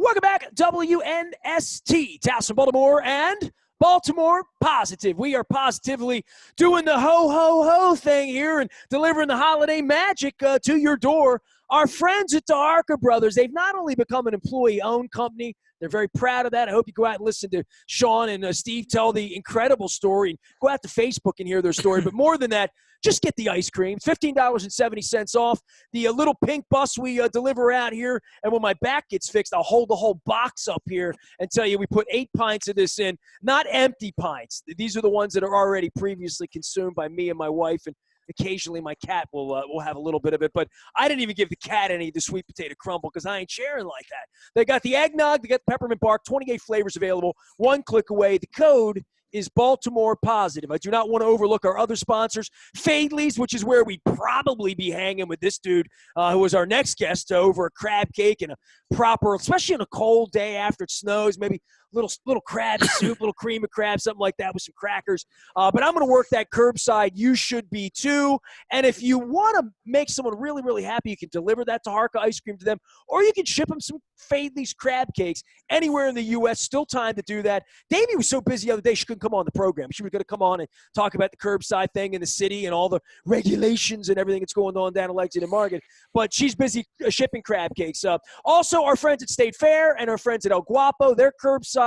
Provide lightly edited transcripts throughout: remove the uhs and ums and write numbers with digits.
Welcome back, WNST, Towson, Baltimore, and Baltimore Positive. We are positively doing the ho-ho-ho thing here and delivering the holiday magic to your door. Our friends at the Harker Brothers, they've not only become an employee-owned company, they're very proud of that. I hope you go out and listen to Sean and Steve tell the incredible story. Go out to Facebook and hear their story. But more than that, just get the ice cream. It's $15.70 off. The little pink bus we deliver out here. And when my back gets fixed, I'll hold the whole box up here and tell you we put 8 pints of this in. Not empty pints. These are the ones that are already previously consumed by me and my wife. And occasionally my cat will have a little bit of it. But I didn't even give the cat any of the sweet potato crumble because I ain't sharing like that. They got the eggnog. They got the peppermint bark. 28 flavors available. One click away. The code is Baltimore Positive. I do not want to overlook our other sponsors. Fadley's, which is where we'd probably be hanging with this dude who was our next guest over a crab cake and a proper, especially on a cold day after it snows, maybe little crab soup, little cream of crab, something like that with some crackers. But I'm going to work that curbside. You should be too. And if you want to make someone really, really happy, you can deliver that to Harka Ice Cream to them, or you can ship them some Fadley's crab cakes anywhere in the U.S. Still time to do that. Davey was so busy the other day she couldn't come on the program. She was going to come on and talk about the curbside thing in the city and all the regulations and everything that's going on down in Lexington Market. But she's busy shipping crab cakes. Also, our friends at State Fair and our friends at El Guapo, they're curbside.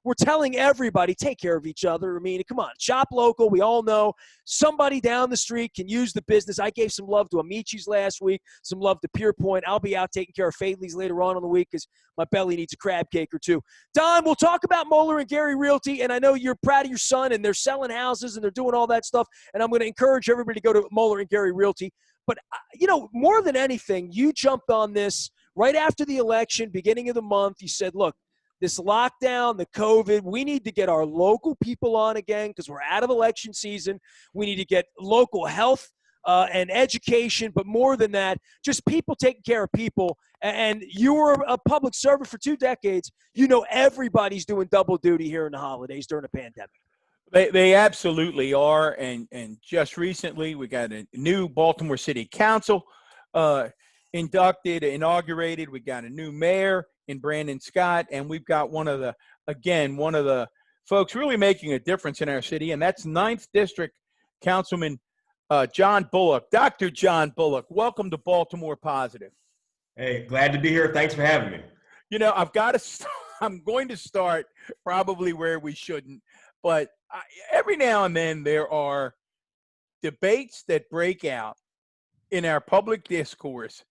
We're telling everybody, take care of each other. I mean, come on, shop local. We all know somebody down the street can use the business. I gave some love to Amici's last week, some love to Pier Point. I'll be out taking care of Fadley's later on in the week because my belly needs a crab cake or two. Don, we'll talk about Moeller and Gary Realty, and I know you're proud of your son, and they're selling houses, and they're doing all that stuff, and I'm going to encourage everybody to go to Moeller and Gary Realty. But, more than anything, you jumped on this right after the election, beginning of the month. You said, look, this lockdown, the COVID, we need to get our local people on again because we're out of election season. We need to get local health and education, but more than that, just people taking care of people. And you were a public servant for 2 decades. You know everybody's doing double duty here in the holidays during the pandemic. They absolutely are. And just recently, we got a new Baltimore City Council inaugurated. We got a new mayor in Brandon Scott, and we've got one of the folks really making a difference in our city, and that's 9th District Councilman John Bullock. Dr. John Bullock, welcome to Baltimore Positive. Hey, glad to be here. Thanks for having me. I'm going to start probably where we shouldn't, but every now and then there are debates that break out in our public discourse.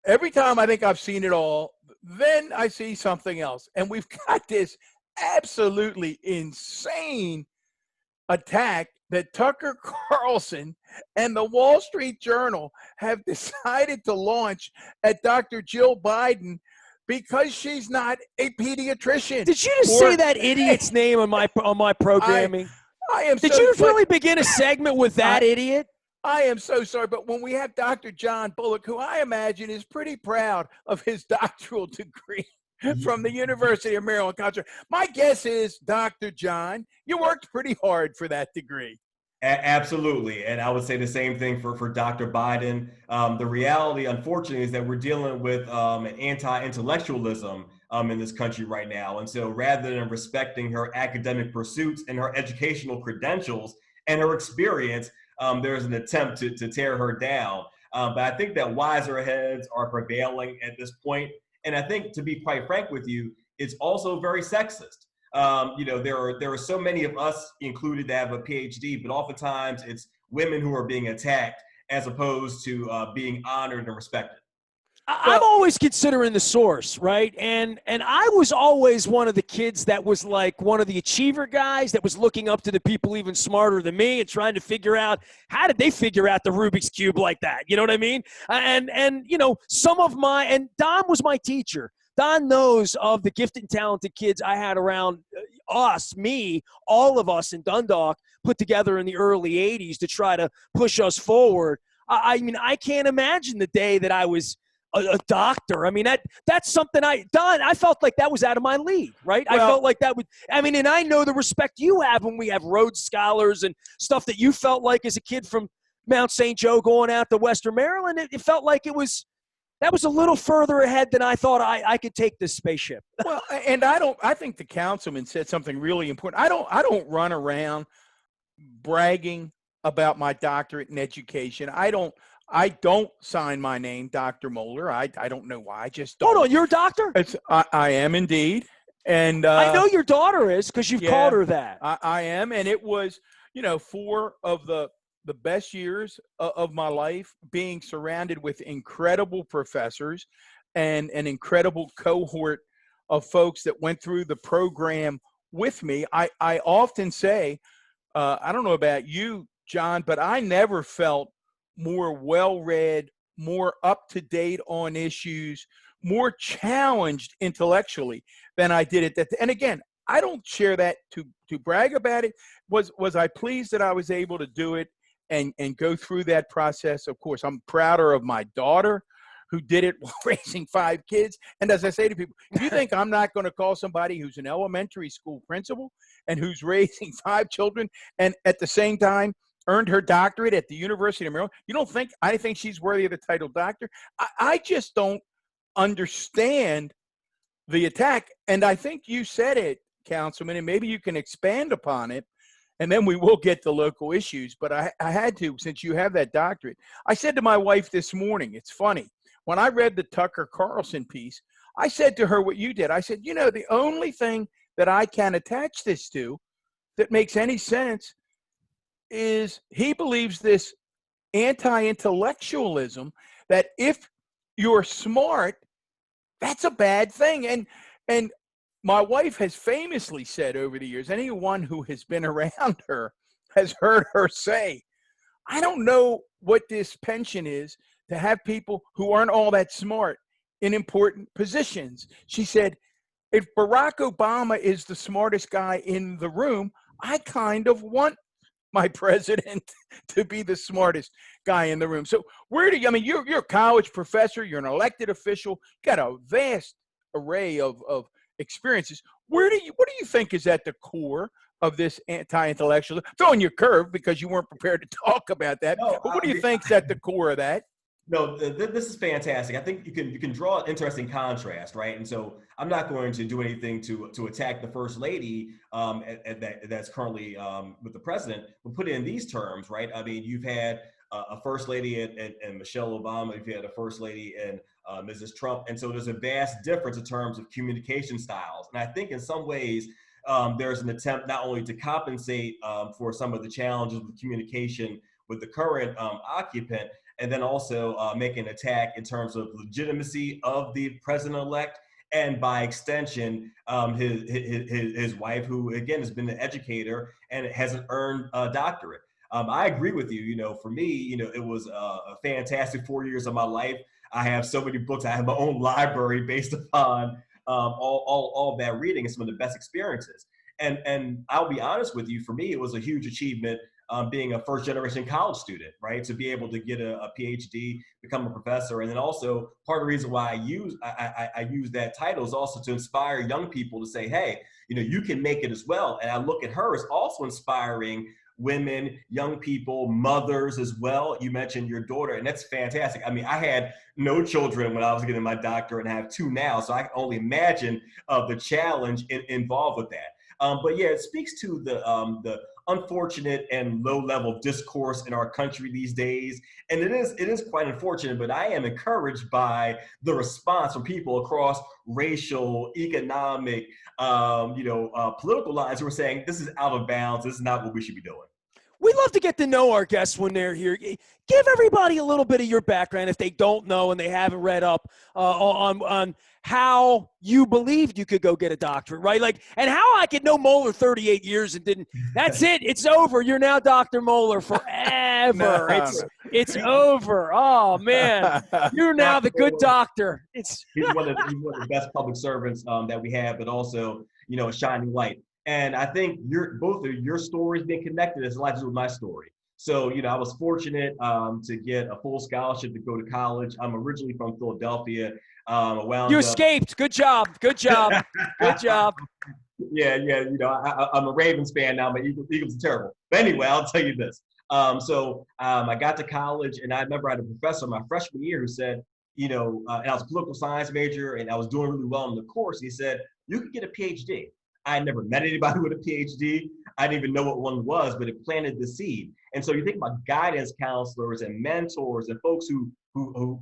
Every time I think I've seen it all, then I see something else. And we've got this absolutely insane attack that Tucker Carlson and the Wall Street Journal have decided to launch at Dr. Jill Biden because she's not a pediatrician. Did you just say that idiot's name on my programming? Did you really begin a segment with that idiot? I am so sorry, but when we have Dr. John Bullock, who I imagine is pretty proud of his doctoral degree from the University of Maryland, my guess is, Dr. John, you worked pretty hard for that degree. Absolutely. And I would say the same thing for Dr. Biden. The reality, unfortunately, is that we're dealing with an anti-intellectualism in this country right now. And so rather than respecting her academic pursuits and her educational credentials and her experience, there's an attempt to tear her down. But I think that wiser heads are prevailing at this point. And I think, to be quite frank with you, it's also very sexist. There are so many of us included that have a PhD, but oftentimes it's women who are being attacked as opposed to being honored and respected. I'm always considering the source, right? And I was always one of the kids that was like one of the achiever guys that was looking up to the people even smarter than me and trying to figure out how did they figure out the Rubik's Cube like that? You know what I mean? And Don was my teacher. Don knows of the gifted and talented kids I had around all of us in Dundalk put together in the early 80s to try to push us forward. I can't imagine the day that I was a doctor. I mean, that's something I felt like that was out of my league, right? Well, I felt like that and I know the respect you have when we have Rhodes Scholars and stuff that you felt like as a kid from Mount St. Joe going out to Western Maryland. It felt like it was That was a little further ahead than I thought I could take this spaceship. Well, and I think the councilman said something really important. I don't run around bragging about my doctorate in education. I don't sign my name, Dr. Moeller. I don't know why. I just don't. Hold on, you're a doctor? I am indeed. And I know your daughter is because you've called her that. I am. And it was, 4 of the best years of my life, being surrounded with incredible professors and an incredible cohort of folks that went through the program with me. I often say, I don't know about you, John, but I never felt more well-read, more up-to-date on issues, more challenged intellectually than I did at that. And again, I don't share that to brag about it. Was I pleased that I was able to do it and go through that process? Of course, I'm prouder of my daughter who did it while raising 5 kids. And as I say to people, if you think I'm not going to call somebody who's an elementary school principal and who's raising 5 children and at the same time earned her doctorate at the University of Maryland, you don't think I think she's worthy of the title doctor? I just don't understand the attack. And I think you said it, Councilman, and maybe you can expand upon it, and then we will get to local issues. But I had to, since you have that doctorate. I said to my wife this morning, it's funny, when I read the Tucker Carlson piece, I said to her what you did. I said, the only thing that I can attach this to that makes any sense is he believes this anti-intellectualism, that if you're smart, that's a bad thing. And my wife has famously said over the years, anyone who has been around her has heard her say, I don't know what this penchant is to have people who aren't all that smart in important positions. She said, if Barack Obama is the smartest guy in the room, I kind of want my president to be the smartest guy in the room. So you're a college professor, you're an elected official, you got a vast array of experiences. What do you think is at the core of this anti-intellectualism? Throwing your curve because you weren't prepared to talk about that. No, but what do you think is at the core of that? No, this is fantastic. I think you can draw an interesting contrast, right? And so I'm not going to do anything to attack the first lady that's currently with the president, but put it in these terms, right? I mean, you've had a first lady and Michelle Obama, you've had a first lady and Mrs. Trump, and so there's a vast difference in terms of communication styles. And I think in some ways there's an attempt not only to compensate for some of the challenges with communication with the current occupant, and then also make an attack in terms of legitimacy of the president-elect, and by extension, his wife, who again has been an educator and hasn't earned a doctorate. I agree with you. For me, it was a fantastic 4 years of my life. I have so many books. I have my own library based upon all of that reading and some of the best experiences. And I'll be honest with you, for me, it was a huge achievement being a first-generation college student, right? To be able to get a PhD, become a professor, and then also part of the reason why I use that title is also to inspire young people to say, hey, you can make it as well. And I look at her as also inspiring women, young people, mothers as well. You mentioned your daughter, and that's fantastic. I mean, I had no children when I was getting my doctorate, and I have 2 now, so I can only imagine the challenge involved with that. But yeah, it speaks to the unfortunate and low level of discourse in our country these days. And it is quite unfortunate, but I am encouraged by the response from people across racial, economic, political lines who are saying this is out of bounds. This is not what we should be doing. We love to get to know our guests when they're here. Give everybody a little bit of your background if they don't know and they haven't read up on how you believed you could go get a doctorate, right? Like, and how I could know Moeller 38 years and didn't. That's it. It's over. You're now Dr. Moeller forever. No. It's over. Oh man, you're now the good doctor. He's one of the best public servants that we have, but also a shining light. And I think both of your stories being connected has a lot to do with my story. So, I was fortunate to get a full scholarship to go to college. I'm originally from Philadelphia. You escaped. Good job. Good job. Good job. Yeah. I'm a Ravens fan now, but Eagles are terrible. But anyway, I'll tell you this. I got to college, and I remember I had a professor my freshman year who said, and I was a political science major and I was doing really well in the course. He said, you could get a PhD. I had never met anybody with a PhD. I didn't even know what one was, but it planted the seed. And so you think about guidance counselors and mentors and folks who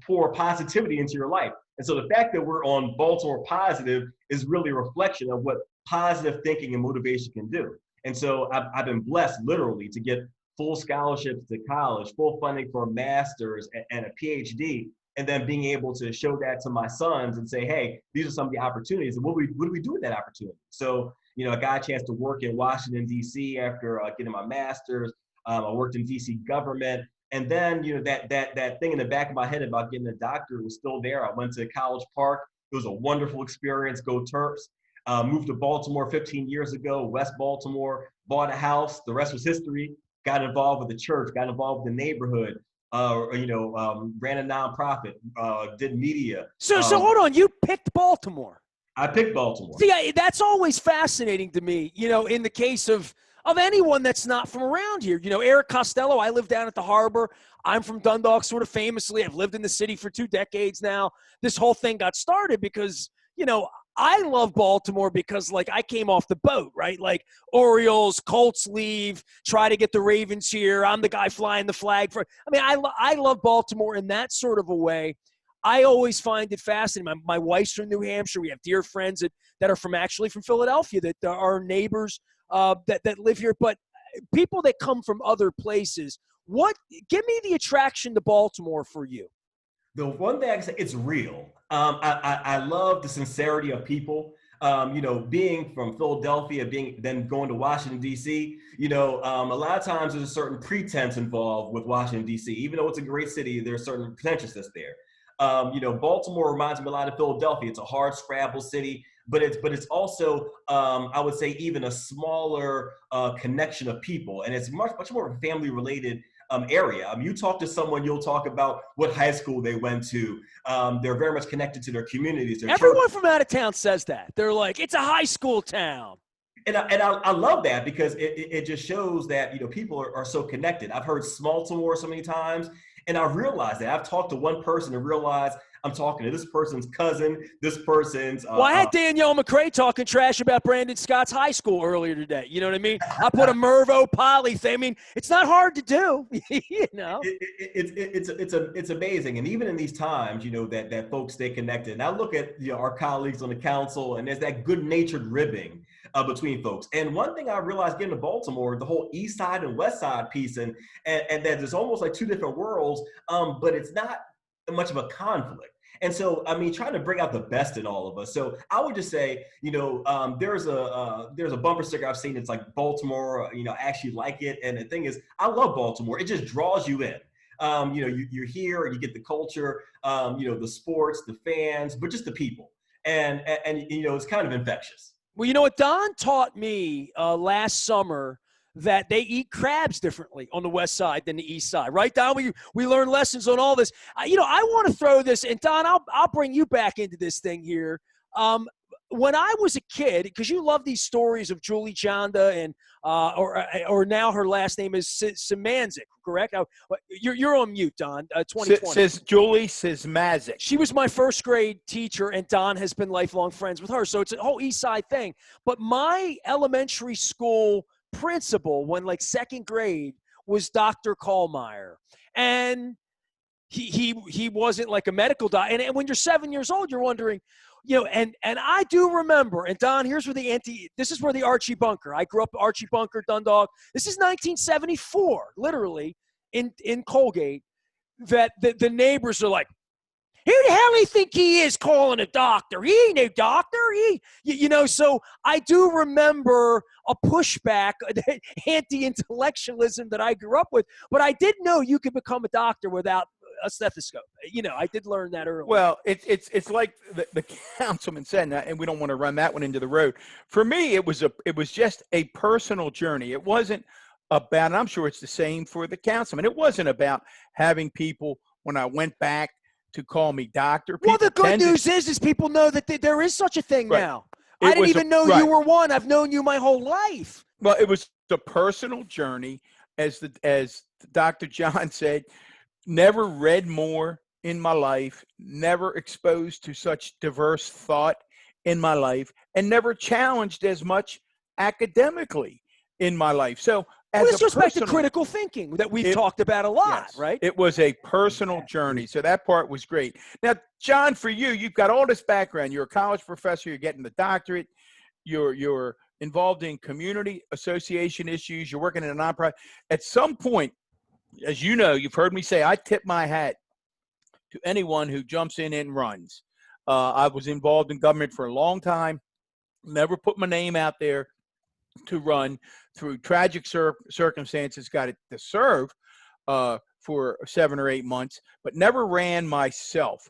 pour positivity into your life. And so the fact that we're on Baltimore Positive is really a reflection of what positive thinking and motivation can do. And so I've been blessed literally to get full scholarships to college, full funding for a master's and a PhD, and then being able to show that to my sons and say, hey, these are some of the opportunities, and what do we do with that opportunity? So, I got a chance to work in Washington, D.C. after getting my master's. I worked in D.C. government. And then, that thing in the back of my head about getting a doctorate was still there. I went to College Park. It was a wonderful experience. Go Terps. Moved to Baltimore 15 years ago, West Baltimore, bought a house. The rest was history. Got involved with the church, got involved with the neighborhood, ran a nonprofit, did media. So hold on, you picked Baltimore. I picked Baltimore. See, that's always fascinating to me, in the case of anyone that's not from around here. Eric Costello, I live down at the harbor. I'm from Dundalk, sort of famously. I've lived in the city for 2 decades now. This whole thing got started because, I love Baltimore because, I came off the boat, right? Orioles, Colts leave, try to get the Ravens here. I'm the guy flying the flag I love Baltimore in that sort of a way. I always find it fascinating. My wife's from New Hampshire. We have dear friends that are from Philadelphia, that are neighbors that live here. But people that come from other places, give me the attraction to Baltimore for you. The one thing I can say, it's real. I love the sincerity of people. Being from Philadelphia, then going to Washington, D.C., a lot of times there's a certain pretense involved with Washington, D.C. Even though it's a great city, there's certain pretentiousness there. Baltimore reminds me a lot of Philadelphia. It's a hard scrabble city, but it's also, I would say, even a smaller connection of people. And it's much more of a family related area. You talk to someone, you'll talk about what high school they went to. They're very much connected to their communities. Everyone from out of town says that. They're like, it's a high school town. And I love that because it just shows that, people are so connected. I've heard Smaltimore so many times, and I've realized that. I've talked to one person and realized I'm talking to this person's cousin, this person's. Well, I had Danielle McCrae talking trash about Brandon Scott's high school earlier today. You know what I mean? I put a Mervo Poly thing. It's not hard to do. It's amazing, and even in these times, that folks stay connected. And I look at our colleagues on the council, and there's that good-natured ribbing between folks. And one thing I realized getting to Baltimore, the whole East Side and West Side piece, and that there's almost like two different worlds, but it's not much of a conflict. And so, trying to bring out the best in all of us. So I would just say, there's a bumper sticker I've seen. It's like Baltimore, I actually like it. And the thing is, I love Baltimore. It just draws you in. You're here and you get the culture, the sports, the fans, but just the people. And it's kind of infectious. Well, you know what? Don taught me last summer that they eat crabs differently on the west side than the east side, right, Don? We learned lessons on all this. I want to throw this, and Don, I'll bring you back into this thing here. When I was a kid, because you love these stories of Julie Chanda and or now her last name is Szymanczyk, correct? You're on mute, Don. 2020. Says Julie Szymanczyk. She was my first grade teacher, and Don has been lifelong friends with her. So it's a whole East Side thing. But my elementary school principal, when second grade, was Dr. Kohlmeyer, and he wasn't like a medical doctor. And when you're 7 years old, you're wondering. And I do remember, and Don, this is where the Archie Bunker. I grew up Archie Bunker, Dundalk. This is 1974, literally, in Colgate, that the neighbors are like, who the hell do you think he is calling a doctor? He ain't no doctor. So I do remember a pushback, anti-intellectualism that I grew up with. But I did know you could become a doctor without a stethoscope. I did learn that early. Well, it's like the councilman said, and we don't want to run that one into the road. For me, it was just a personal journey. It wasn't about, and I'm sure it's the same for the councilman. It wasn't about having people, when I went back, to call me doctor. Well, the good news is people know that there is such a thing now. I didn't even know you were one. I've known you my whole life. Well, it was a personal journey, as Dr. John said. Never read more in my life, never exposed to such diverse thought in my life, and never challenged as much academically in my life. So Well, as this a goes back to personal, critical thinking that we've talked about a lot, yes, right? it was a personal journey. So that part was great. Now, John, for you, you've got all this background. You're a college professor. You're getting the doctorate. You're involved in community association issues. You're working in a nonprofit. At some point, as you know, you've heard me say, I tip my hat to anyone who jumps in and runs. I was involved in government for a long time. Never put my name out there to run. Through tragic circumstances, got it to serve for 7 or 8 months, but never ran myself.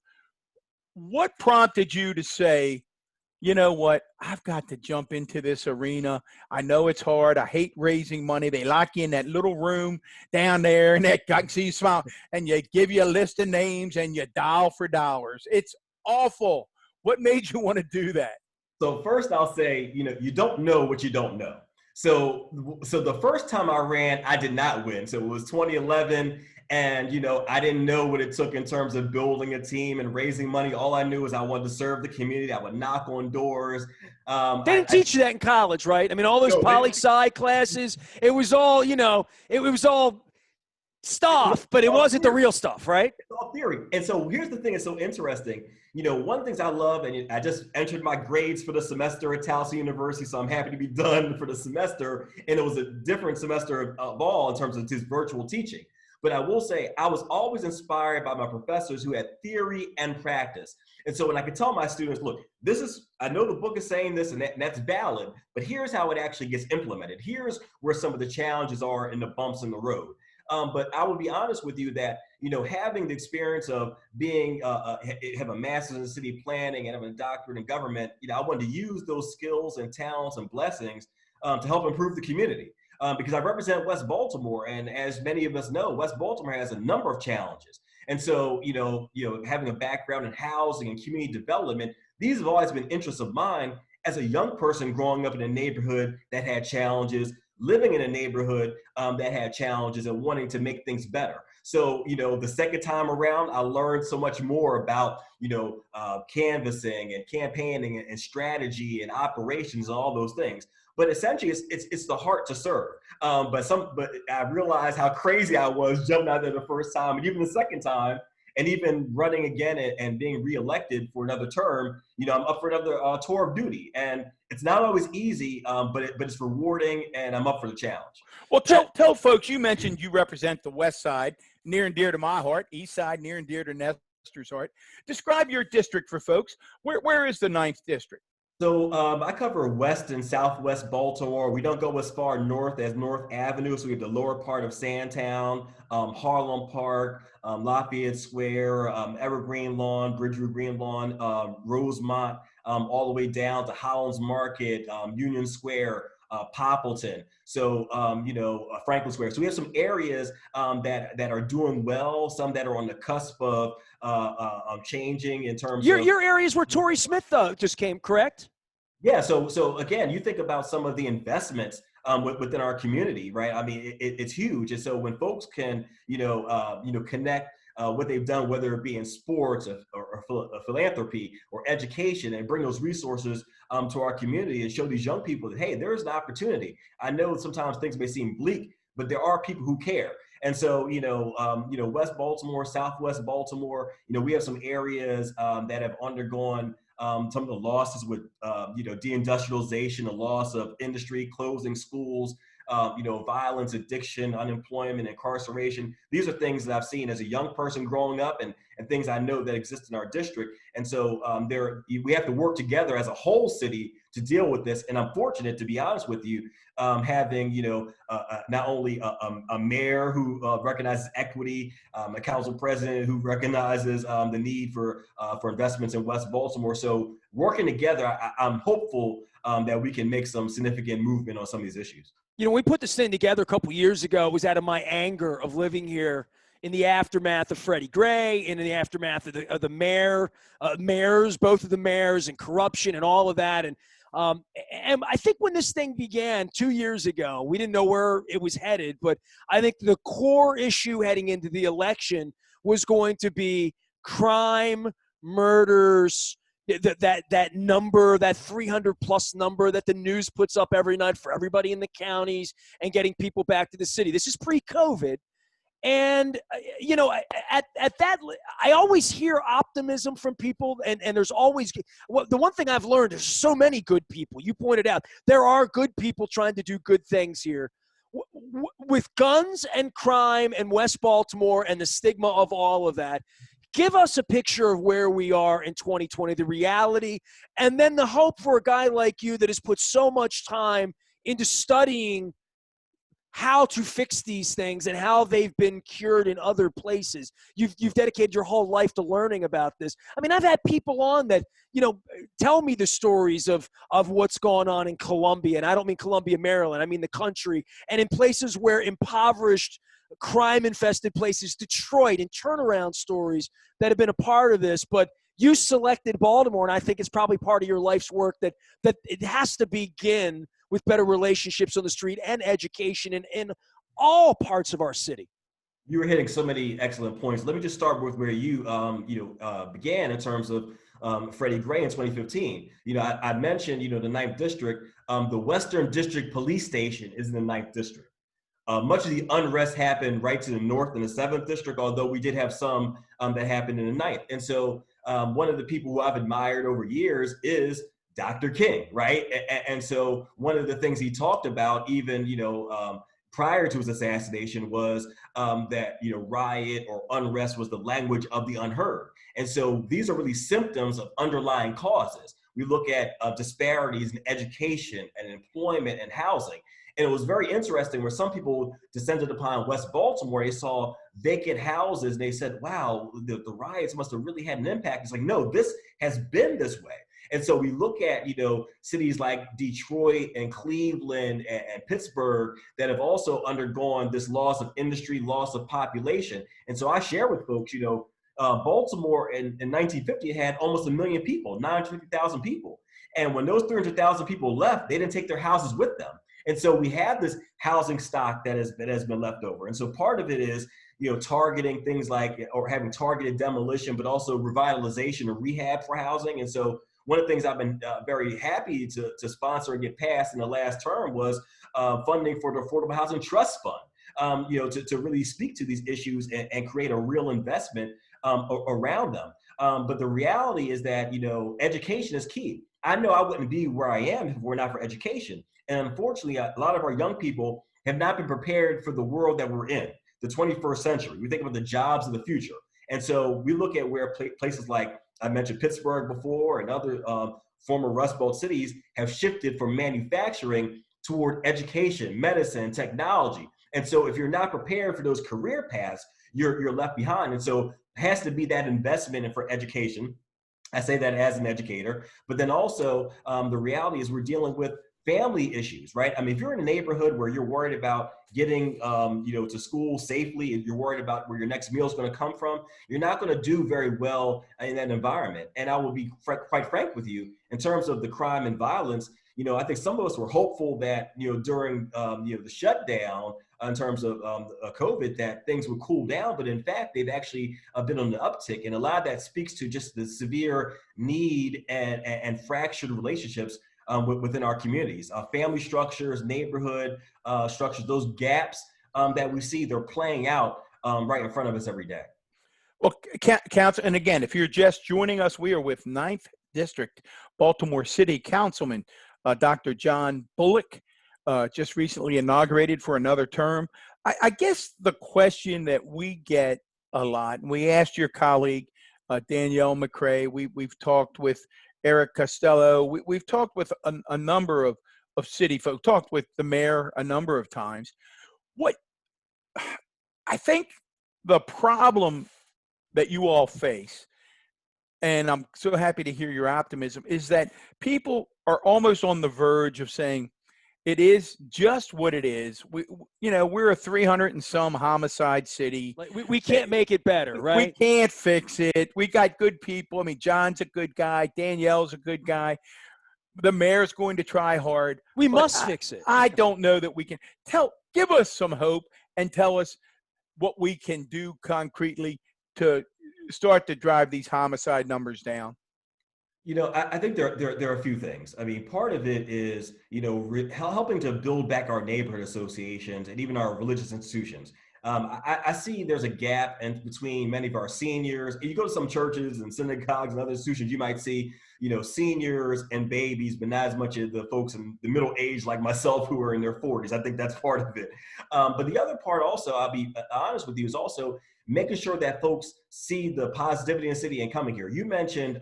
What prompted you to say, you know what, I've got to jump into this arena? I know it's hard. I hate raising money. They lock you in that little room down there, and I can see you smile, and you give you a list of names, and you dial for dollars. It's awful. What made you want to do that? So first I'll say, you don't know what you don't know. So the first time I ran, I did not win. So it was 2011, and I didn't know what it took in terms of building a team and raising money. All I knew was I wanted to serve the community. I would knock on doors. They didn't teach you that in college, right? I mean, all those poli-sci classes, it was all, it was all stuff, but it wasn't the real stuff, right? It's all theory. And so here's the thing that's so interesting. One of the things I love, and I just entered my grades for the semester at Towson University, so I'm happy to be done for the semester. And it was a different semester of all in terms of just virtual teaching. But I will say I was always inspired by my professors who had theory and practice. And so when I could tell my students, look, I know the book is saying this and that's valid, but here's how it actually gets implemented. Here's where some of the challenges are and the bumps in the road. But I will be honest with you that, having the experience of being, have a master's in city planning and having a doctorate in government, I wanted to use those skills and talents and blessings to help improve the community. Because I represent West Baltimore, and as many of us know, West Baltimore has a number of challenges. And so, having a background in housing and community development, these have always been interests of mine as a young person growing up in a neighborhood that had challenges, living in a neighborhood that had challenges and wanting to make things better. So, the second time around, I learned so much more about, canvassing and campaigning and strategy and operations and all those things. But essentially, it's the heart to serve. But I realized how crazy I was jumping out there the first time and even the second time, and even running again and being reelected for another term. I'm up for another tour of duty, and it's not always easy, but it's rewarding, and I'm up for the challenge. Well, tell folks, you mentioned you represent the West Side, near and dear to my heart, East Side, near and dear to Nestor's heart. Describe your district for folks. Where is the 9th district? So I cover West and Southwest Baltimore. We don't go as far north as North Avenue. So we have the lower part of Sandtown, Harlem Park, Lafayette Square, Evergreen Lawn, Bridgeview Green Lawn, Rosemont, all the way down to Hollins Market, Union Square, Poppleton. So, Franklin Square. So we have some areas that are doing well, some that are on the cusp of changing in terms of your areas where Torrey Smith just came, correct? Yeah. So again, you think about some of the investments within our community, right? I mean, it's huge. And so when folks can, connect what they've done, whether it be in sports or philanthropy or education, and bring those resources to our community and show these young people that, hey, there's an opportunity. I know sometimes things may seem bleak, but there are people who care. And so, West Baltimore, Southwest Baltimore, we have some areas that have undergone some of the losses with, deindustrialization, the loss of industry, closing schools, violence, addiction, unemployment, incarceration. These are things that I've seen as a young person growing up, and things I know that exist in our district. And so we have to work together as a whole city to deal with this. And I'm fortunate, to be honest with you, having, not only a mayor who recognizes equity, a council president who recognizes the need for investments in West Baltimore. So working together, I'm hopeful that we can make some significant movement on some of these issues. We put this thing together a couple years ago. It was out of my anger of living here in the aftermath of Freddie Gray and in the aftermath of the mayors, both of the mayors, and corruption and all of that. And I think when this thing began 2 years ago, we didn't know where it was headed, but I think the core issue heading into the election was going to be crime, murders, that number, that 300 plus number that the news puts up every night for everybody in the counties and getting people back to the city. This is pre-COVID. And, at that, I always hear optimism from people, and there's always, well, the one thing I've learned, there's so many good people. You pointed out, there are good people trying to do good things here. With guns and crime and West Baltimore and the stigma of all of that, give us a picture of where we are in 2020, the reality, and then the hope for a guy like you that has put so much time into studying how to fix these things and how they've been cured in other places. You've dedicated your whole life to learning about this. I mean, I've had people on that, tell me the stories of what's going on in Columbia, and I don't mean Columbia, Maryland. I mean the country, and in places where impoverished, crime-infested places, Detroit, and turnaround stories that have been a part of this. But you selected Baltimore, and I think it's probably part of your life's work that it has to begin with better relationships on the street and education in all parts of our city. You were hitting so many excellent points. Let me just start with where you began in terms of Freddie Gray in 2015. I mentioned, the 9th District. The Western District Police Station is in the 9th District. Much of the unrest happened right to the north in the 7th District, although we did have some that happened in the 9th. And so one of the people who I've admired over years is Dr. King, right? And so one of the things he talked about, even, prior to his assassination, was that, riot or unrest was the language of the unheard. And so these are really symptoms of underlying causes. We look at disparities in education and employment and housing. And it was very interesting where some people descended upon West Baltimore. They saw vacant houses and they said, wow, the riots must have really had an impact. It's like, no, this has been this way. And so we look at, cities like Detroit and Cleveland and Pittsburgh that have also undergone this loss of industry, loss of population. And so I share with folks, Baltimore in 1950 had almost 1 million people, 950,000 people. And when those 300,000 people left, they didn't take their houses with them. And so we have this housing stock that has been left over. And so part of it is, targeting things like, or having targeted demolition, but also revitalization or rehab for housing. And so one of the things I've been very happy to sponsor and get passed in the last term was funding for the Affordable Housing Trust Fund, to really speak to these issues and create a real investment around them. But the reality is that, education is key. I know I wouldn't be where I am if it were not for education. And unfortunately, a lot of our young people have not been prepared for the world that we're in, the 21st century. We think about the jobs of the future. And so we look at where places like, I mentioned Pittsburgh before, and other former Rust Belt cities have shifted from manufacturing toward education, medicine, technology. And so if you're not prepared for those career paths, you're left behind. And so it has to be that investment for education. I say that as an educator, but then also the reality is we're dealing with family issues, right? I mean, if you're in a neighborhood where you're worried about getting, to school safely, and you're worried about where your next meal is going to come from, you're not going to do very well in that environment. And I will be quite frank with you, in terms of the crime and violence, I think some of us were hopeful that, during, the shutdown, in terms of COVID, that things would cool down. But in fact, they've actually been on the uptick. And a lot of that speaks to just the severe need and fractured relationships within our communities, family structures, neighborhood structures, those gaps that we see, they're playing out right in front of us every day. Well, Council, and again, if you're just joining us, we are with 9th District Baltimore City Councilman Dr. John Bullock, just recently inaugurated for another term. I guess the question that we get a lot, and we asked your colleague, Danielle McCrae, we've talked with Eric Costello, we've talked with a number of city folks, talked with the mayor a number of times. What I think the problem that you all face, and I'm so happy to hear your optimism, is that people are almost on the verge of saying, it is just what it is. We're a 300 and some homicide city. Like we can't make it better, right? We can't fix it. We got good people. I mean, John's a good guy. Danielle's a good guy. The mayor's going to try hard. We must fix it. I don't know that we can. Give us some hope and tell us what we can do concretely to start to drive these homicide numbers down? I think there are a few things. I mean, part of it is, helping to build back our neighborhood associations and even our religious institutions. I see there's a gap between many of our seniors. You go to some churches and synagogues and other institutions, you might see, seniors and babies, but not as much of the folks in the middle age like myself who are in their 40s. I think that's part of it. But the other part also, I'll be honest with you, is also making sure that folks see the positivity in the city and coming here. You mentioned,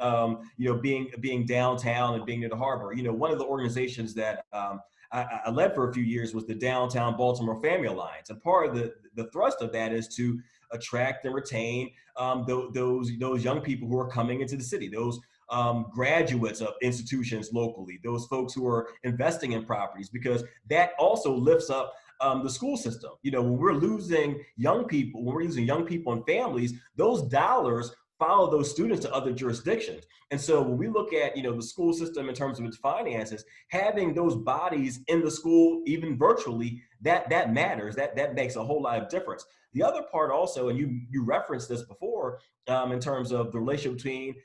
being downtown and being near the harbor. One of the organizations that I led for a few years was the Downtown Baltimore Family Alliance. And part of the thrust of that is to attract and retain those young people who are coming into the city, those graduates of institutions locally, those folks who are investing in properties, because that also lifts up the school system. When we're losing young people, when we're using young people and families, those dollars follow those students to other jurisdictions. And so when we look at, the school system in terms of its finances, having those bodies in the school, even virtually, that matters. That makes a whole lot of difference. The other part also, and you referenced this before, in terms of the relationship between,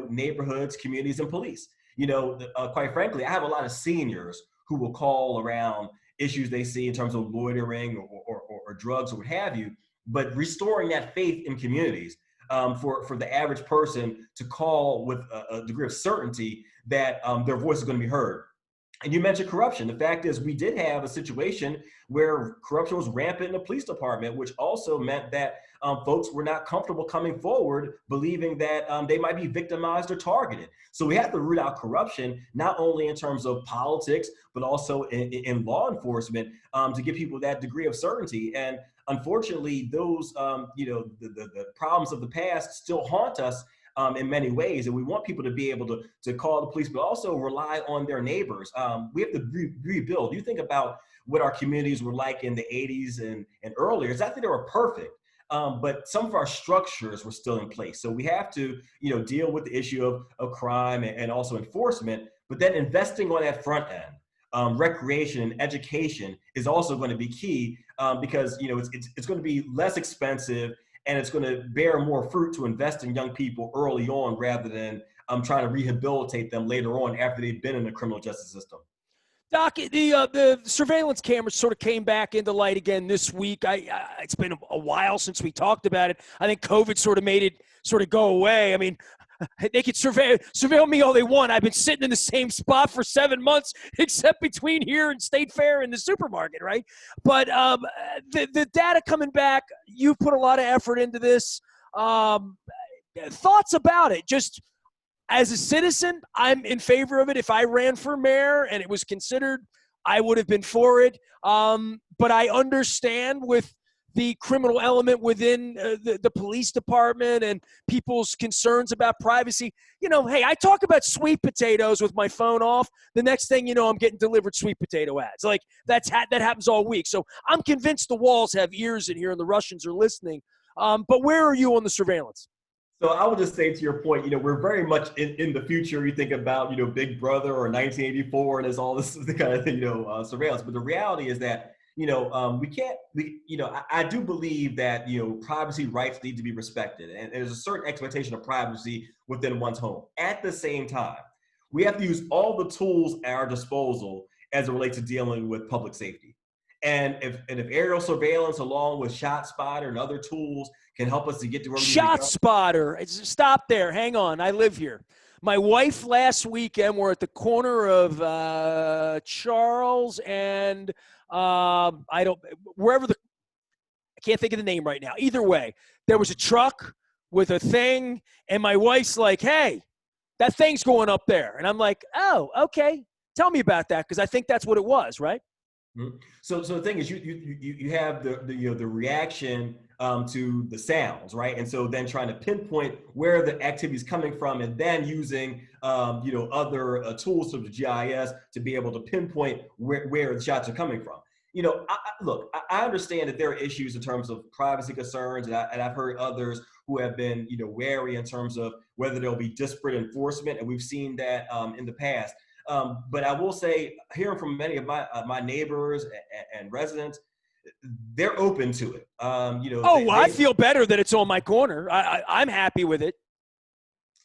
neighborhoods, communities, and police. Quite frankly, I have a lot of seniors who will call around issues they see in terms of loitering or drugs or what have you, but restoring that faith in communities, for the average person to call with a degree of certainty that their voice is going to be heard. And you mentioned corruption. The fact is, we did have a situation where corruption was rampant in the police department, which also meant that folks were not comfortable coming forward, believing that they might be victimized or targeted. So we have to root out corruption, not only in terms of politics, but also in law enforcement, to give people that degree of certainty. And unfortunately, those, the problems of the past still haunt us in many ways. And we want people to be able to call the police, but also rely on their neighbors. We have to rebuild. You think about what our communities were like in the 80s and earlier. It's not that they were perfect, but some of our structures were still in place. So we have to, deal with the issue of crime and also enforcement, but then investing on that front end. Recreation and education is also going to be key, because it's going to be less expensive, and it's going to bear more fruit to invest in young people early on rather than trying to rehabilitate them later on after they've been in the criminal justice system. Doc, the surveillance cameras sort of came back into light again this week. It's been a while since we talked about it. I think COVID sort of made it sort of go away. I mean, they could surveil me all they want. I've been sitting in the same spot for 7 months, except between here and State Fair and the supermarket, right? But the data coming back, you put a lot of effort into this. Thoughts about it? Just as a citizen, I'm in favor of it. If I ran for mayor and it was considered, I would have been for it. But I understand with the criminal element within the police department and people's concerns about privacy. Hey, I talk about sweet potatoes with my phone off. The next thing you know, I'm getting delivered sweet potato ads. Like that happens all week. So I'm convinced the walls have ears in here and the Russians are listening. But where are you on the surveillance? So I would just say, to your point, we're very much in the future. You think about, Big Brother or 1984 and there's all this kind of, surveillance. But the reality is that, I do believe that, privacy rights need to be respected. And there's a certain expectation of privacy within one's home. At the same time, we have to use all the tools at our disposal as it relates to dealing with public safety. And if aerial surveillance along with ShotSpotter and other tools can help us to get to where we need to go. ShotSpotter. Stop there. Hang on. I live here. My wife last weekend, we're at the corner of Charles and I can't think of the name right now. Either way, there was a truck with a thing, and my wife's like, "Hey, that thing's going up there," and I'm like, "Oh, okay. Tell me about that," because I think that's what it was, right? Mm-hmm. So the thing is, you have the reaction to the sounds, right? And so then trying to pinpoint where the activity is coming from, and then using other tools of the GIS to be able to pinpoint where the shots are coming from. I understand that there are issues in terms of privacy concerns, and I've heard others who have been wary in terms of whether there'll be disparate enforcement, and we've seen that in the past. But I will say, hearing from many of my neighbors and residents, they're open to it. Oh, I feel better that it's on my corner. I'm happy with it.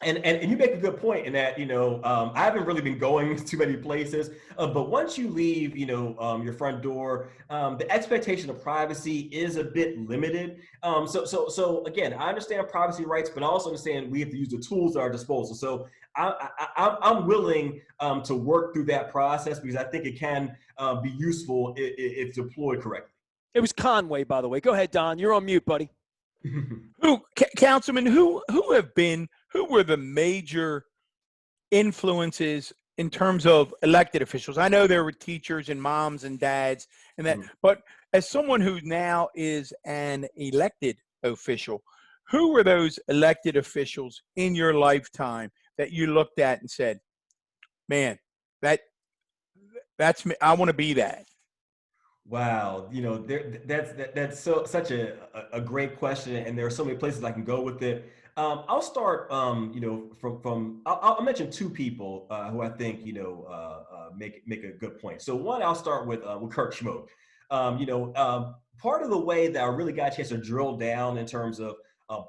And you make a good point in that, I haven't really been going to many places, but once you leave, your front door, the expectation of privacy is a bit limited. So again, I understand privacy rights, but I also understand we have to use the tools at our disposal. So I'm willing to work through that process because I think it can be useful if deployed correctly. It was Conway, by the way. Go ahead, Don. You're on mute, buddy. Councilman, who were the major influences in terms of elected officials? I know there were teachers and moms and dads and that, but as someone who now is an elected official, who were those elected officials in your lifetime that you looked at and said, man, that's me. I want to be that. Wow, that's such a great question, and there are so many places I can go with it. I'll start, I'll mention two people who I think make a good point. So one, I'll start with Kurt Schmoke. Part of the way that I really got a chance to drill down in terms of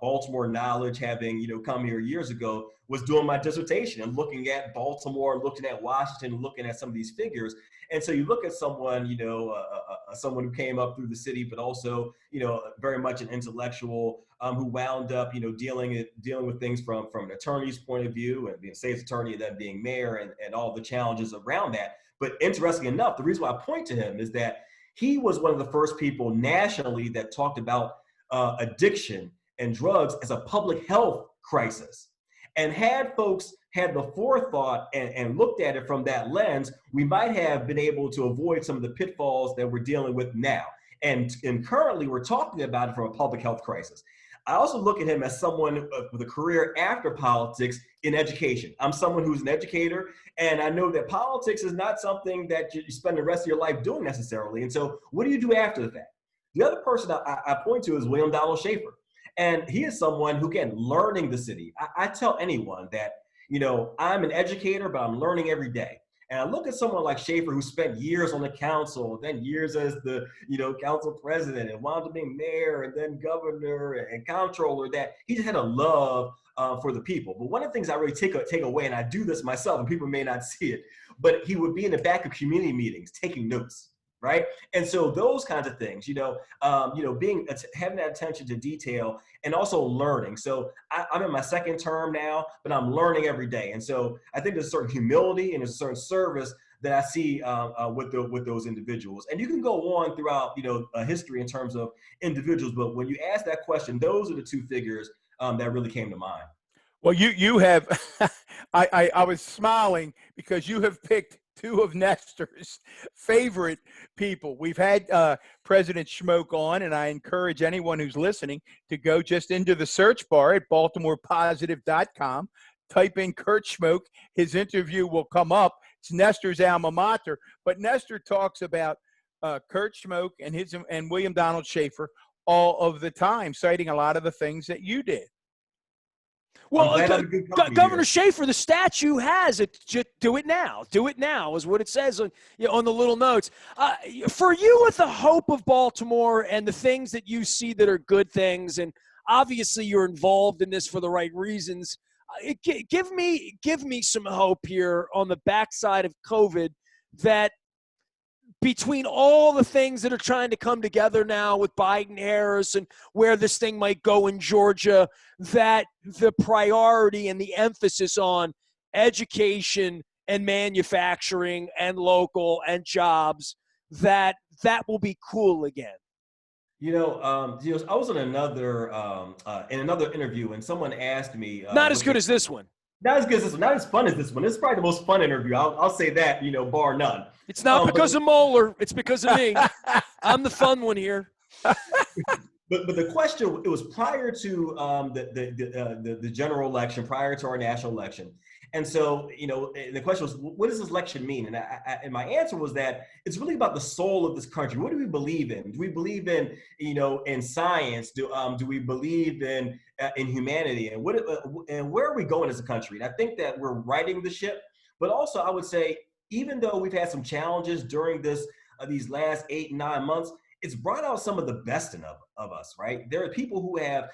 Baltimore knowledge, having come here years ago, was doing my dissertation and looking at Baltimore, looking at Washington, looking at some of these figures. And so you look at someone, someone who came up through the city, but also, very much an intellectual who wound up, dealing with things from an attorney's point of view and being a state's attorney and then being mayor and all the challenges around that. But interestingly enough, the reason why I point to him is that he was one of the first people nationally that talked about addiction and drugs as a public health crisis. And had folks had the forethought and looked at it from that lens, we might have been able to avoid some of the pitfalls that we're dealing with now. And currently we're talking about it from a public health crisis. I also look at him as someone with a career after politics in education. I'm someone who's an educator, and I know that politics is not something that you spend the rest of your life doing necessarily. And so what do you do after the fact? The other person I point to is William Donald Schaefer. And he is someone who, again, learning the city. I tell anyone that, I'm an educator, but I'm learning every day. And I look at someone like Schaefer, who spent years on the council, then years as the, council president, and wound up being mayor, and then governor and comptroller, that he just had a love for the people. But one of the things I really take away, and I do this myself, and people may not see it, but he would be in the back of community meetings taking notes. Right. And so those kinds of things, having that attention to detail and also learning. So I'm in my second term now, but I'm learning every day. And so I think there's a certain humility and there's a certain service that I see with those individuals. And you can go on throughout, history in terms of individuals. But when you ask that question, those are the two figures that really came to mind. Well, you have, I was smiling because you have picked two of Nestor's favorite people. We've had President Schmoke on, and I encourage anyone who's listening to go just into the search bar at baltimorepositive.com, type in Kurt Schmoke. His interview will come up. It's Nestor's alma mater, but Nestor talks about Kurt Schmoke and William Donald Schaefer all of the time, citing a lot of the things that you did. Well, Governor Schaefer, the statue has it. Just do it now. Do it now is what it says on the little notes. For you, with the hope of Baltimore and the things that you see that are good things, and obviously you're involved in this for the right reasons. Give me some hope here on the backside of COVID that between all the things that are trying to come together now with Biden, Harris, and where this thing might go in Georgia, that the priority and the emphasis on education and manufacturing and local and jobs, that will be cool again. I was in another interview, and someone asked me. Not as good as this one. Not as good as this one. Not as fun as this one. This is probably the most fun interview. I'll say that, bar none. It's not because of Moeller. It's because of me. I'm the fun one here. But the question, it was prior to the general election, prior to our national election. And so, the question was, what does this election mean? And my answer was that it's really about the soul of this country. What do we believe in? Do we believe in, in science? Do we believe in humanity? And where are we going as a country? And I think that we're righting the ship. But also, I would say, even though we've had some challenges during these last 8-9 months, it's brought out some of the best of us, right? There are people who have,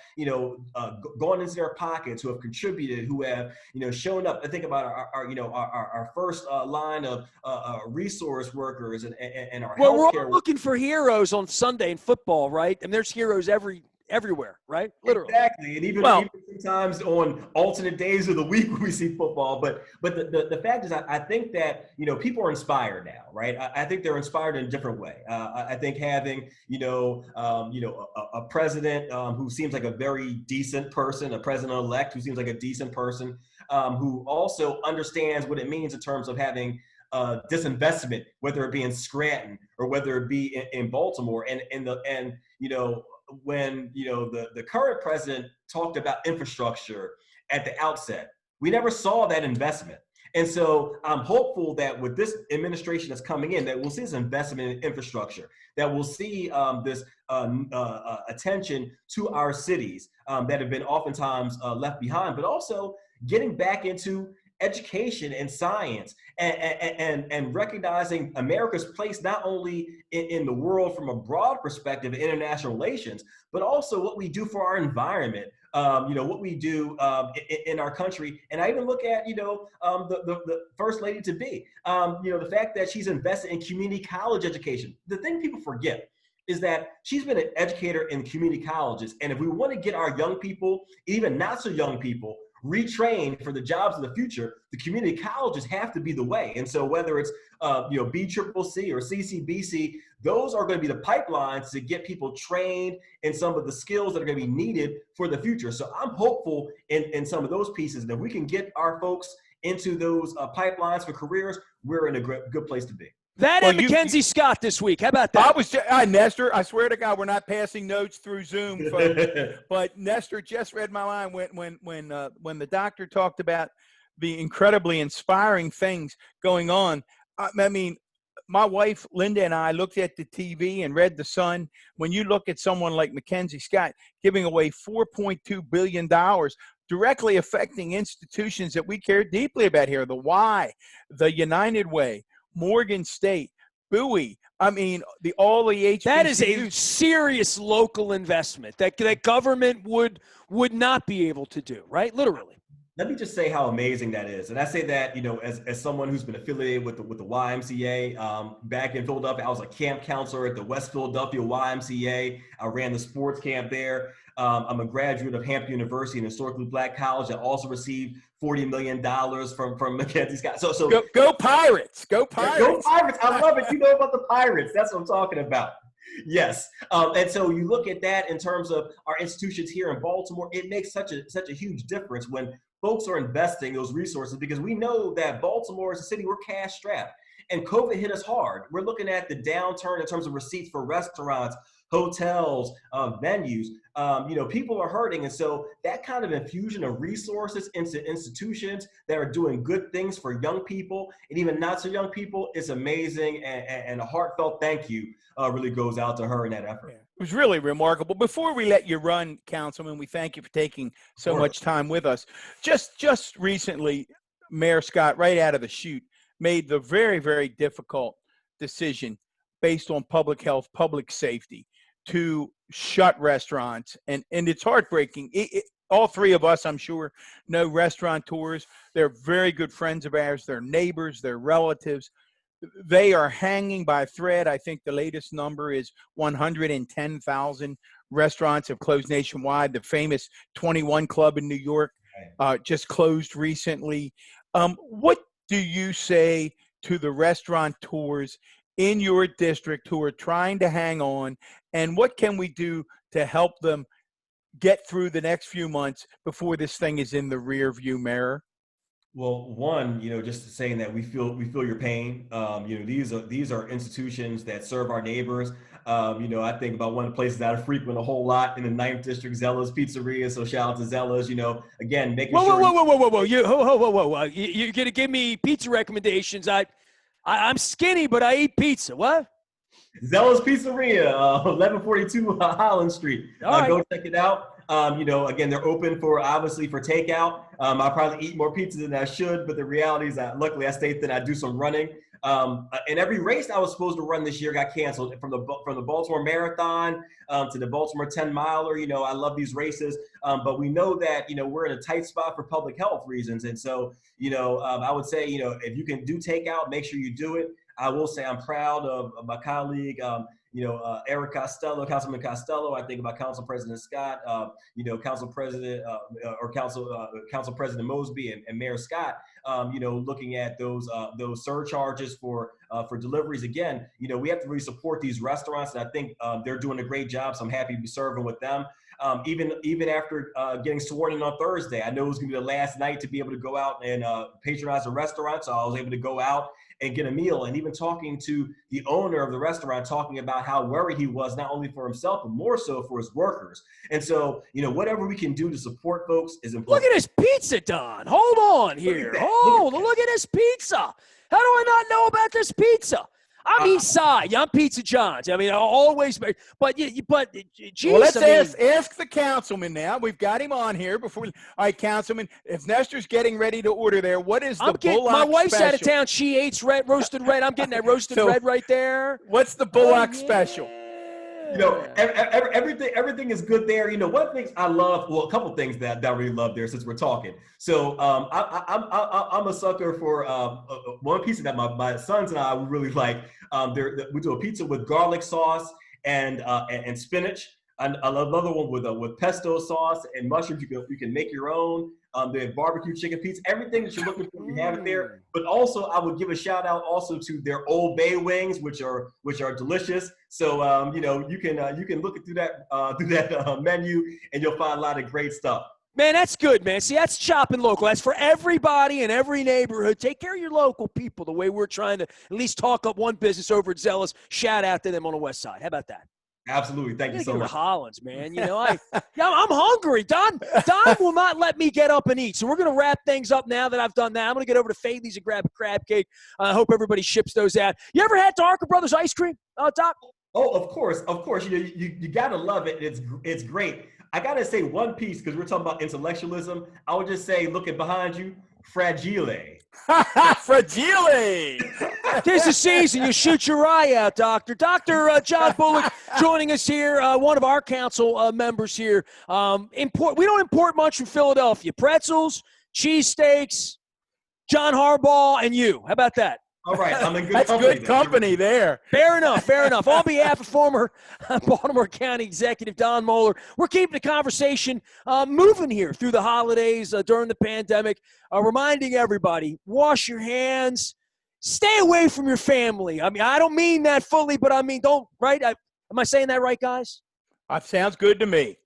gone into their pockets, who have contributed, who have, shown up. I think about our first line of resource workers and our Well, we're healthcare. all looking for heroes on Sunday in football, right? And there's heroes everywhere, right? Literally. Exactly, and even sometimes on alternate days of the week we see football. But the fact is, I think that people are inspired now, right? I think they're inspired in a different way. I think having a president who seems like a very decent person, a president-elect who seems like a decent person, who also understands what it means in terms of having disinvestment, whether it be in Scranton or whether it be in Baltimore, when the current president talked about infrastructure at the outset, we never saw that investment. And so I'm hopeful that with this administration that's coming in, that we'll see this investment in infrastructure, that we'll see this attention to our cities that have been oftentimes left behind, but also getting back into education and science and recognizing America's place not only in the world from a broad perspective of international relations, but also what we do for our environment, what we do in our country. And I even look at, the First Lady to be, the fact that she's invested in community college education. The thing people forget is that she's been an educator in community colleges. And if we want to get our young people, even not so young people, retrained for the jobs of the future, the community colleges have to be the way. And so whether it's BCCC or CCBC, those are going to be the pipelines to get people trained in some of the skills that are going to be needed for the future. So I'm hopeful in some of those pieces that we can get our folks into those pipelines for careers. We're in a good place to be. That and Mackenzie Scott this week. How about that? Nestor, I swear to God, we're not passing notes through Zoom, folks. But Nestor just read my mind when the doctor talked about the incredibly inspiring things going on. I mean, my wife, Linda, and I looked at the TV and read the Sun. When you look at someone like Mackenzie Scott giving away $4.2 billion, directly affecting institutions that we care deeply about here, the Y, the United Way, Morgan State, Bowie. I mean, all the HBCUs. That is a serious local investment that government would not be able to do, right? Literally. Let me just say how amazing that is. And I say that, as someone who's been affiliated with the YMCA, back in Philadelphia, I was a camp counselor at the West Philadelphia YMCA. I ran the sports camp there. I'm a graduate of Hampton University, an historically Black college that also received $40 million from Mackenzie Scott. So go Pirates! Go Pirates! Go Pirates! I love it. You know about the Pirates. That's what I'm talking about. Yes. And so you look at that in terms of our institutions here in Baltimore, it makes such a huge difference when folks are investing those resources, because we know that Baltimore is a city, we're cash strapped. And COVID hit us hard. We're looking at the downturn in terms of receipts for restaurants, hotels, venues. People are hurting. And so that kind of infusion of resources into institutions that are doing good things for young people and even not so young people is amazing. And a heartfelt thank you really goes out to her in that effort. Yeah. It was really remarkable. Before we let you run, Councilman, we thank you for taking so much time with us. Just recently, Mayor Scott, right out of the chute, made the very, very difficult decision based on public health, public safety, to shut restaurants. And it's heartbreaking. All three of us, I'm sure, know restaurateurs. They're very good friends of ours. They're neighbors. They're relatives. They are hanging by a thread. I think the latest number is 110,000 restaurants have closed nationwide. The famous 21 Club in New York just closed recently. What do you say to the restaurateurs in your district who are trying to hang on, and what can we do to help them get through the next few months before this thing is in the rear view mirror? Well, one, just saying that we feel your pain. These are institutions that serve our neighbors. I think about one of the places that I frequent a whole lot in the 9th District, Zella's Pizzeria. So shout out to Zella's. Again, making sure. Whoa! You're gonna give me pizza recommendations? I'm skinny, but I eat pizza. What? Zella's Pizzeria, 1142 Holland Street. Go check it out. Again, they're open for takeout. I probably eat more pizza than I should, but the reality is that luckily I stay thin. I do some running. And every race I was supposed to run this year got canceled, from the Baltimore Marathon to the Baltimore 10 miler. I love these races, but we know that we're in a tight spot for public health reasons, and so I would say if you can do takeout, make sure you do it. I will say I'm proud of my colleague, Eric Costello, Councilman Costello. I think about Council President Scott, Council President Council President Mosby and Mayor Scott. Looking at those surcharges for deliveries. Again, we have to really support these restaurants, and I think they're doing a great job. So I'm happy to be serving with them. Even after getting sworn in on Thursday, I know it was going to be the last night to be able to go out and patronize a restaurant. So I was able to go out and get a meal, and even talking to the owner of the restaurant, talking about how worried he was, not only for himself, but more so for his workers. And so, whatever we can do to support folks is important. Look at this pizza, Don. Hold on here. Look at this pizza. How do I not know about this pizza? I'm Eastside. I'm Pizza John's. I mean, always. But geez, well, let's ask the councilman now. We've got him on here before. All right, councilman. If Nestor's getting ready to order there, what is the Bullock my wife's special? out of town. She eats roasted red. I'm getting that roasted red right there. What's the Bullock special? Everything is good there. One of the things I love, well, a couple things that I really love there since we're talking. So I'm a sucker for one pizza that my sons and I really like. We do a pizza with garlic sauce and spinach. I love another one with pesto sauce and mushrooms. You can make your own. They have barbecue chicken pizza. Everything that you're looking for, we have it there. But also, I would give a shout out also to their Old Bay wings, which are delicious. So you can look through that menu, and you'll find a lot of great stuff. Man, that's good, man. See, that's shopping local. That's for everybody in every neighborhood. Take care of your local people the way we're trying to at least talk up one business over at Zealous. Shout out to them on the west side. How about that? Absolutely. Thank you so much. Hollins, man. I'm hungry. Don will not let me get up and eat. So we're going to wrap things up now that I've done that. I'm going to get over to Faithley's and grab a crab cake. I hope everybody ships those out. You ever had Darker Brothers ice cream, Doc? Oh, of course. You got to love it. It's great. I got to say one piece, because we're talking about intellectualism. I would just say, looking behind you, fragile. Fragile. 'Tis the season. You shoot your eye out, Doctor. Dr. John Bullock joining us here, one of our council members here. We don't import much from Philadelphia. Pretzels, cheesesteaks, John Harbaugh, and you. How about that? All right, I'm in good That's company. Good company there. Fair enough. On behalf of former Baltimore County Executive Don Moeller, we're keeping the conversation moving here through the holidays during the pandemic, reminding everybody, wash your hands, stay away from your family. I mean, I don't mean that fully, but I mean, don't, right? Am I saying that right, guys? That sounds good to me.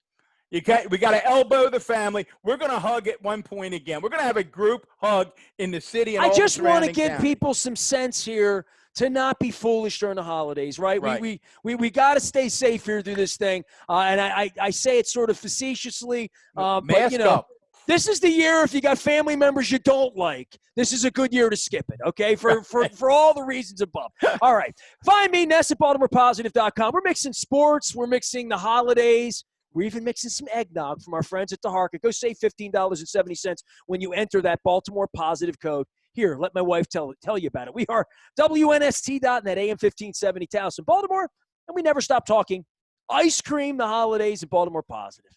We got to elbow the family. We're going to hug at one point again. We're going to have a group hug in the city. And I just want to give people some sense here to not be foolish during the holidays, right? We got to stay safe here through this thing. And I say it sort of facetiously, Mask up. This is the year if you got family members you don't like. This is a good year to skip it, okay, for all the reasons above. All right. Find me, Ness at BaltimorePositive.com. We're mixing sports. We're mixing the holidays. We're even mixing some eggnog from our friends at the Harka. Go save $15.70 when you enter that Baltimore Positive code. Here, let my wife tell you about it. We are WNST.net, AM 1570 Towson, Baltimore, and we never stop talking ice cream, the holidays, and Baltimore Positive.